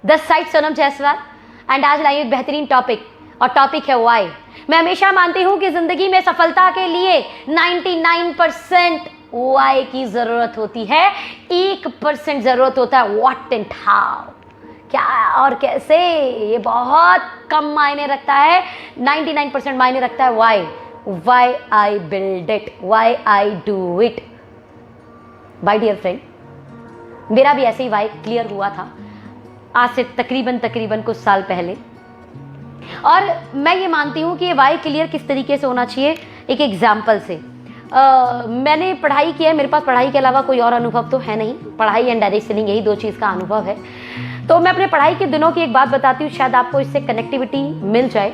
The side Sonam Jaiswal and आज लाई एक बेहतरीन टॉपिक और टॉपिक है वाई। मैं हमेशा मानती हूं कि जिंदगी में सफलता के लिए 99% वाई की जरूरत होती है, 1% जरूरत होता है व्हाट एंड हाउ, क्या और कैसे। ये बहुत कम मायने रखता है, 99% मायने रखता है why I build it, why I do it. My dear friend, मेरा भी ऐसे ही वाई क्लियर हुआ था आज से तकरीबन कुछ साल पहले, और मैं ये मानती हूँ कि ये वाई क्लियर किस तरीके से होना चाहिए। एक एग्जाम्पल से मैंने पढ़ाई की है, मेरे पास पढ़ाई के अलावा कोई और अनुभव तो है नहीं, पढ़ाई एंड डायरेक्ट सेलिंग यही 2 चीज़ का अनुभव है। तो मैं अपने पढ़ाई के दिनों की एक बात बताती हूँ, शायद आपको इससे कनेक्टिविटी मिल जाए।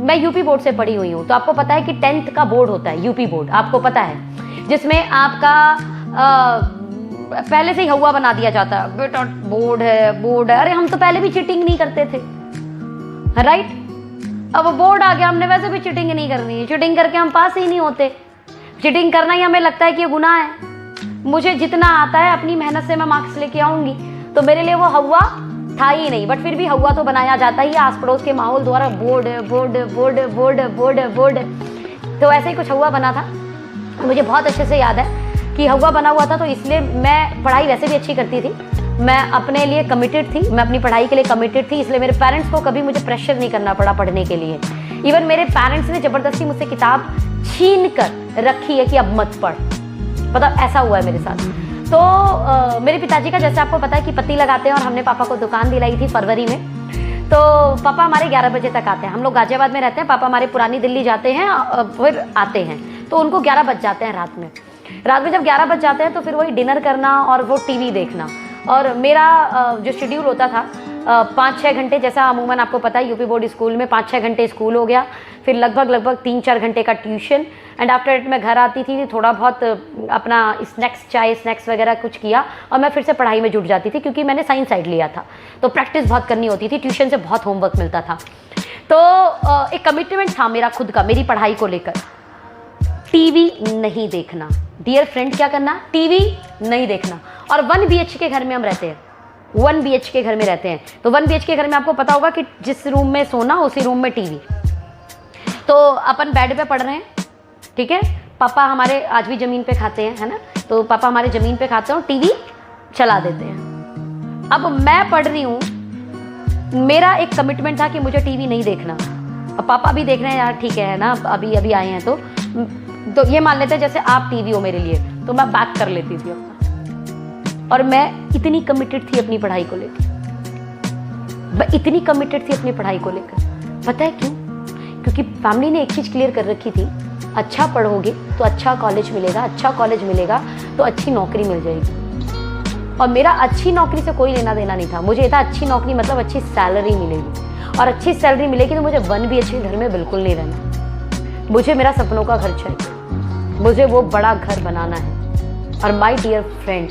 मैं यूपी बोर्ड से पढ़ी हुई हूँ, तो आपको पता है कि 10th का बोर्ड होता है यूपी बोर्ड, आपको पता है, जिसमें आपका पहले से ही हवा बना दिया जाता है, बेटा बोर्ड है। अरे हम तो पहले भी चीटिंग नहीं करते थे, राइट? अब वो बोर्ड आ गया, हमने वैसे भी चीटिंग नहीं करनी है, चीटिंग करके हम पास ही नहीं होते। चीटिंग करना ही हमें लगता है कि ये गुनाह है। मुझे जितना आता है अपनी मेहनत से मैं मार्क्स लेके आऊंगी, तो मेरे लिए वो हवा था ही नहीं, बट फिर भी हवा तो बनाया जाता ही है आस पड़ोस के माहौल द्वारा, बोर्ड। तो ऐसे ही कुछ हवा बना था, मुझे बहुत अच्छे से याद है कि हवा बना हुआ था। तो इसलिए मैं पढ़ाई वैसे भी अच्छी करती थी, मैं अपने लिए कमिटेड थी, मैं अपनी पढ़ाई के लिए कमिटेड थी, इसलिए मेरे पेरेंट्स को कभी मुझे प्रेशर नहीं करना पड़ा पढ़ने के लिए। इवन मेरे पेरेंट्स ने ज़बरदस्ती मुझसे किताब छीन कर रखी है कि अब मत पढ़, मतलब ऐसा हुआ है मेरे साथ। तो मेरे पिताजी का जैसे आपको पता है कि पत्ती लगाते हैं, और हमने पापा को दुकान दिलाई थी फरवरी में। तो पापा हमारे 11 बजे तक आते हैं, हम लोग गाजियाबाद में रहते हैं, पापा हमारे पुरानी दिल्ली जाते हैं, फिर आते हैं, तो उनको 11 बज जाते हैं रात में। जब 11 बज जाते हैं तो फिर वही डिनर करना और वो टीवी देखना। और मेरा जो शेड्यूल होता था 5-6 घंटे, जैसा अमूमन आपको पता है यूपी बोर्ड स्कूल में 5-6 घंटे स्कूल हो गया, फिर लगभग 3-4 घंटे का ट्यूशन, एंड आफ्टर इट मैं घर आती थी, थोड़ा बहुत अपना स्नैक्स वगैरह कुछ किया, और मैं फिर से पढ़ाई में जुट जाती थी, क्योंकि मैंने साइंस साइड लिया था, तो प्रैक्टिस बहुत करनी होती थी, ट्यूशन से बहुत होमवर्क मिलता था। तो एक कमिटमेंट था मेरा खुद का, मेरी पढ़ाई को लेकर, टीवी नहीं देखना। डियर फ्रेंड, क्या करना? टीवी नहीं देखना। और 1 BHK के घर में हम रहते हैं, 1 BHK के घर में रहते हैं। तो 1 BHK के घर में आपको पता होगा कि जिस रूम में सोना उसी रूम में टीवी। तो अपन बेड पे पढ़ रहे हैं, ठीक है, पापा हमारे आज भी ज़मीन पे खाते हैं, है ना, तो पापा हमारे ज़मीन पे खाते हैं और टीवी चला देते हैं। अब मैं पढ़ रही हूँ, मेरा एक कमिटमेंट था कि मुझे टीवी नहीं देखना। अब पापा भी देख रहे हैं, यार ठीक है ना, अभी आए हैं, तो ये मान लेते हैं जैसे आप टीवी हो मेरे लिए, तो मैं बैक कर लेती थी अपना। और मैं इतनी कमिटेड थी अपनी पढ़ाई को लेकर, पता है क्यों? क्योंकि फैमिली ने एक चीज़ क्लियर कर रखी थी, अच्छा पढ़ोगे तो अच्छा कॉलेज मिलेगा, अच्छा कॉलेज मिलेगा तो अच्छी नौकरी मिल जाएगी। और मेरा अच्छी नौकरी से कोई लेना देना नहीं था, मुझे ये था अच्छी नौकरी मतलब अच्छी सैलरी मिलेगी, और अच्छी सैलरी मिलेगी तो मुझे 1 BHK घर में बिल्कुल नहीं रहना, मुझे मेरा सपनों का घर चाहिए, मुझे वो बड़ा घर बनाना है। और माय डियर फ्रेंड,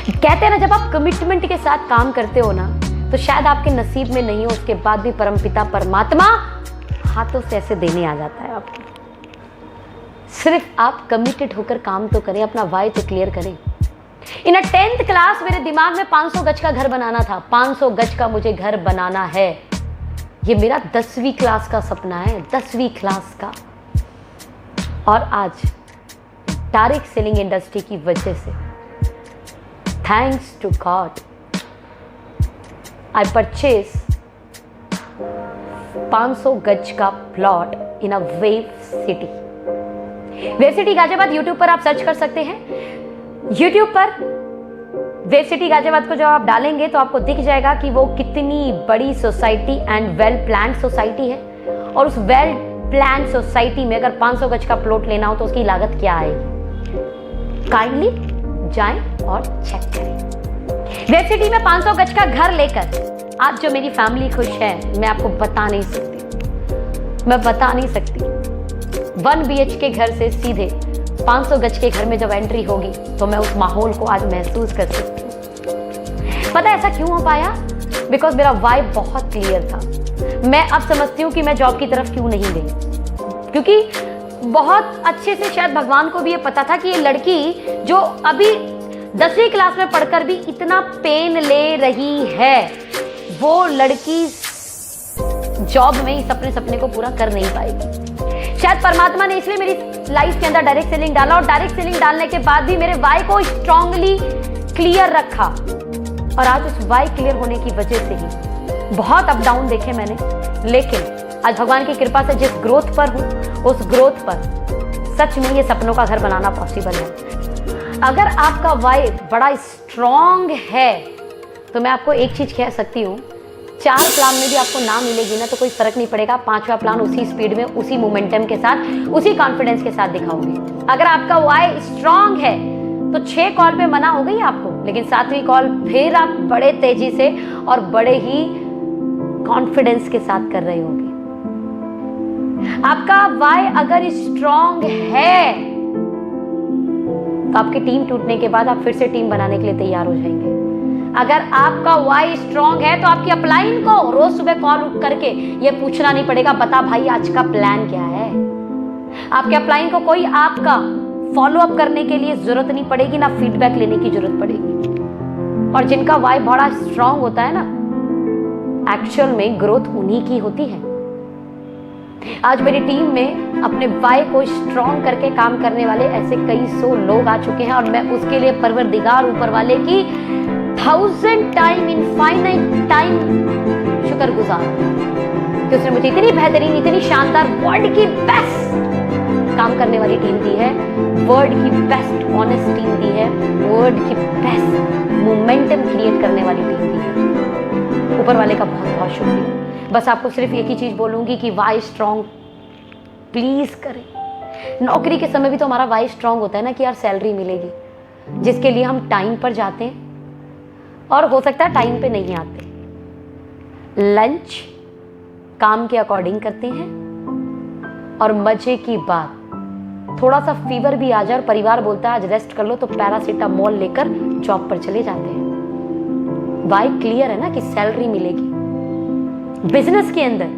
कहते हैं ना, जब आप कमिटमेंट के साथ काम करते हो ना, तो शायद आपके नसीब में नहीं हो, उसके बाद भी परमपिता परमात्मा हाथों से ऐसे देने आ जाता है आपको। सिर्फ आप कमिटेड होकर काम तो करें, अपना वाई तो क्लियर करें। इन 10th क्लास मेरे दिमाग में 500 गज का घर बनाना था, 500 गज का मुझे घर बनाना है। ये मेरा 10वीं क्लास का सपना है, 10वीं क्लास का। और आज डायरेक्ट सेलिंग इंडस्ट्री की वजह से, thanks to God, I purchase 500 गज का plot in a Wave City Ghaziabad. YouTube पर आप सर्च कर सकते हैं, यूट्यूब पर वेव सिटी गाजियाबाद को जब आप डालेंगे तो आपको दिख जाएगा कि वो कितनी बड़ी society and well planned society है। और उस वेल प्लान सोसाइटी में अगर 500 गज का प्लॉट लेना हो तो उसकी लागत क्या आएगी, काइंडली जाएं और चेक करें। वेब सिटी में 500 गज का घर लेकर आज जो मेरी फैमिली खुश है, मैं आपको बता नहीं सकती। 1 BHK घर से सीधे 500 गज के घर में जब एंट्री होगी तो मैं उस माहौल को आज महसूस कर सकती हूँ। पता है ऐसा क्यों हो पाया? बिकॉज मेरा वाइब बहुत क्लियर था। मैं अब समझती हूँ कि मैं जॉब की तरफ क्यों नहीं गई, क्योंकि बहुत अच्छे से शायद भगवान को भी ये पता था कि ये लड़की जो अभी 10वीं क्लास में पढ़कर भी इतना पेन ले रही है, वो लड़की जॉब में इस अपने सपने को पूरा कर नहीं पाएगी। शायद परमात्मा ने इसलिए मेरी लाइफ के अंदर डायरेक्ट सेलिंग डाला, और डायरेक्ट सेलिंग डालने के बाद भी मेरे वाई को स्ट्रांगली क्लियर रखा, और आज उस वाई क्लियर होने की वजह से ही बहुत अप डाउन देखे मैंने, लेकिन आज भगवान की कृपा से जिस ग्रोथ पर हूं, उस ग्रोथ पर सच में ये सपनों का घर बनाना पॉसिबल है। अगर आपका वाई बड़ा स्ट्रांग है तो मैं आपको एक चीज कह सकती हूँ, 4 प्लान में भी आपको ना मिलेगी ना तो कोई फर्क नहीं पड़ेगा, 5वां प्लान उसी स्पीड में, उसी मोमेंटम के साथ, उसी कॉन्फिडेंस के साथ दिखाओगे। अगर आपका वाई स्ट्रांग है तो 6 कॉल पे मना हो गई आपको, लेकिन 7वीं कॉल फिर आप बड़े तेजी से और बड़े ही कॉन्फिडेंस के साथ कर रहे होंगे। आपका वाई अगर स्ट्रांग है तो आपकी टीम टूटने के बाद आप फिर से टीम बनाने के लिए तैयार हो जाएंगे। अगर आपका वाई स्ट्रांग है तो आपकी अपलाइन को रोज सुबह कॉल करके ये पूछना नहीं पड़ेगा, बता भाई आज का प्लान क्या है। आपके अपलाइन को कोई आपका फॉलो अप करने के लिए जरूरत नहीं पड़ेगी, ना फीडबैक लेने की जरूरत पड़ेगी। और जिनका वाई बड़ा स्ट्रांग होता है ना, एक्चुअल में ग्रोथ उन्हीं की होती है। आज मेरी टीम में अपने वाई को स्ट्रांग करके काम करने वाले ऐसे कई 100 लोग आ चुके हैं, और मैं उसके लिए परवरदिगार ऊपर वाले की 1000 टाइम इनफाइनाइट टाइम शुक्रगुजार कि उसने मुझे इतनी बेहतरीन, इतनी शानदार, वर्ल्ड की बेस्ट काम करने वाली टीम दी है, वर्ल्ड की बेस्ट ऑनेस्ट टीम दी है, वर्ल्ड की बेस्ट मोमेंटम क्रिएट करने वाली टीम दी है। ऊपर वाले का बहुत बहुत शुक्रिया। बस आपको सिर्फ एक ही चीज बोलूंगी कि वाई स्ट्रांग प्लीज करें। नौकरी के समय भी तो हमारा वाई स्ट्रांग होता है ना कि यार सैलरी मिलेगी, जिसके लिए हम टाइम पर जाते हैं और हो सकता है टाइम पे नहीं आते। लंच काम के अकॉर्डिंग करते हैं, और मजे की बात थोड़ा सा फीवर भी आ जाए और परिवार बोलता है आज रेस्ट कर लो तो पैरासीटामोल लेकर जॉब पर चले जाते हैं। वाई क्लियर है ना कि सैलरी मिलेगी। बिजनेस के अंदर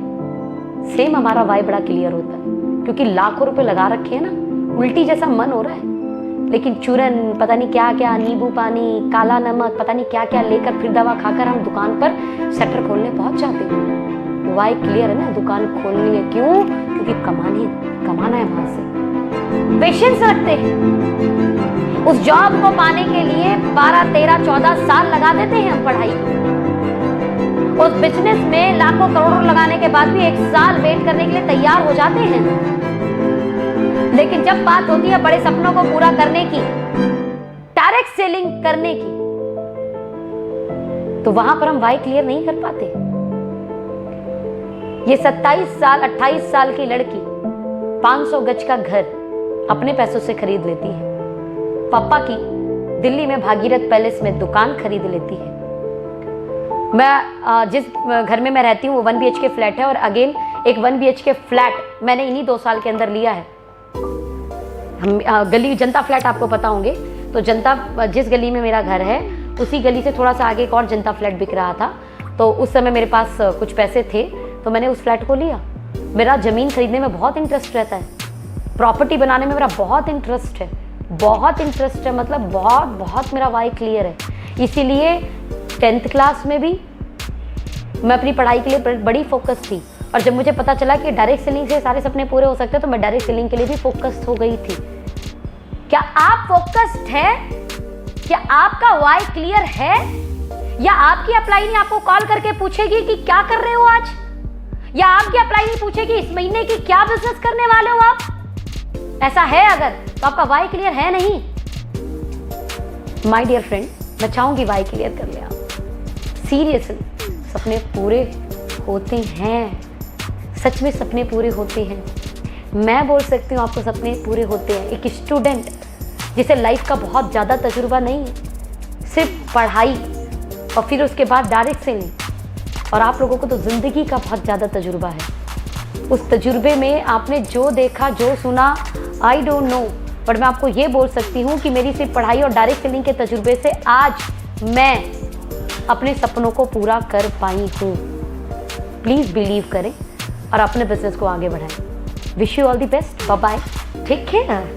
सेम हमारा वाई बड़ा क्लियर होता है, क्योंकि लाखों रुपए लगा रखे हैं ना, उल्टी जैसा मन हो रहा है, लेकिन चूरन, पता नहीं क्या क्या, नींबू पानी, काला नमक, पता नहीं क्या क्या लेकर फिर दवा खाकर हम दुकान पर शटर खोलने पहुंच जाते हैं। वाई क्लियर है ना, दुकान खोलनी है, क्यों? क्योंकि कमाना है वहां से। पेशेंस रखते हैं, उस जॉब को पाने के लिए 12, 13, 14 साल लगा देते हैं हम पढ़ाई को। उस बिजनेस में लाखों करोड़ों लगाने के बाद भी 1 साल वेट करने के लिए तैयार हो जाते हैं। लेकिन जब बात होती है बड़े सपनों को पूरा करने की, डायरेक्ट सेलिंग करने की, तो वहां पर हम वाई क्लियर नहीं कर पाते। ये 27 साल 28 साल की लड़की 500 गज का घर अपने पैसों से खरीद लेती है, पापा की दिल्ली में भागीरथ पैलेस में दुकान खरीद लेती है। मैं जिस घर में मैं रहती हूँ वो 1 BHK फ्लैट है, और अगेन एक 1 BHK फ्लैट मैंने इन्हीं 2 साल के अंदर लिया है। हम गली जनता फ्लैट आपको पता होंगे, तो जनता जिस गली में मेरा घर है उसी गली से थोड़ा सा आगे एक और जनता फ्लैट बिक रहा था, तो उस समय मेरे पास कुछ पैसे थे तो मैंने उस फ्लैट को लिया। मेरा ज़मीन खरीदने में बहुत इंटरेस्ट रहता है, प्रॉपर्टी बनाने में मेरा बहुत इंटरेस्ट है, मतलब बहुत मेरा वाई क्लियर है। इसीलिए 10th क्लास में भी मैं अपनी पढ़ाई के लिए बड़ी फोकस थी, और जब मुझे पता चला कि डायरेक्ट सेलिंग से सारे सपने पूरे हो सकते हैं तो मैं डायरेक्ट सेलिंग के लिए भी फोकस्ड हो गई थी। क्या आप फोकस्ड है? क्या आपका वाई क्लियर है? या आपकी अपलाइनी आपको कॉल करके पूछेगी कि क्या कर रहे हो आज, या आपकी अपलाइनी पूछेगी इस महीने की क्या बिजनेस करने वाले हो आप? ऐसा है अगर तो आपका वाई क्लियर है नहीं। माय डियर फ्रेंड, मैं चाहूंगी वाई क्लियर कर ले आप। सीरियसली सपने पूरे होते हैं, सच में सपने पूरे होते हैं। मैं बोल सकती हूँ आपको सपने पूरे होते हैं। एक स्टूडेंट जिसे लाइफ का बहुत ज़्यादा तजुर्बा नहीं है, सिर्फ पढ़ाई और फिर उसके बाद डायरेक्ट सेलिंग, और आप लोगों को तो ज़िंदगी का बहुत ज़्यादा तजुर्बा है। उस तजुर्बे में आपने जो देखा, जो सुना, आई डोंट नो, बट मैं आपको ये बोल सकती हूँ कि मेरी सिर्फ पढ़ाई और डायरेक्ट सेलिंग के तजुर्बे से आज मैं अपने सपनों को पूरा कर पाई हूँ। प्लीज़ बिलीव करें और अपने बिजनेस को आगे बढ़ाएं। Wish you all the best. Bye bye, take care.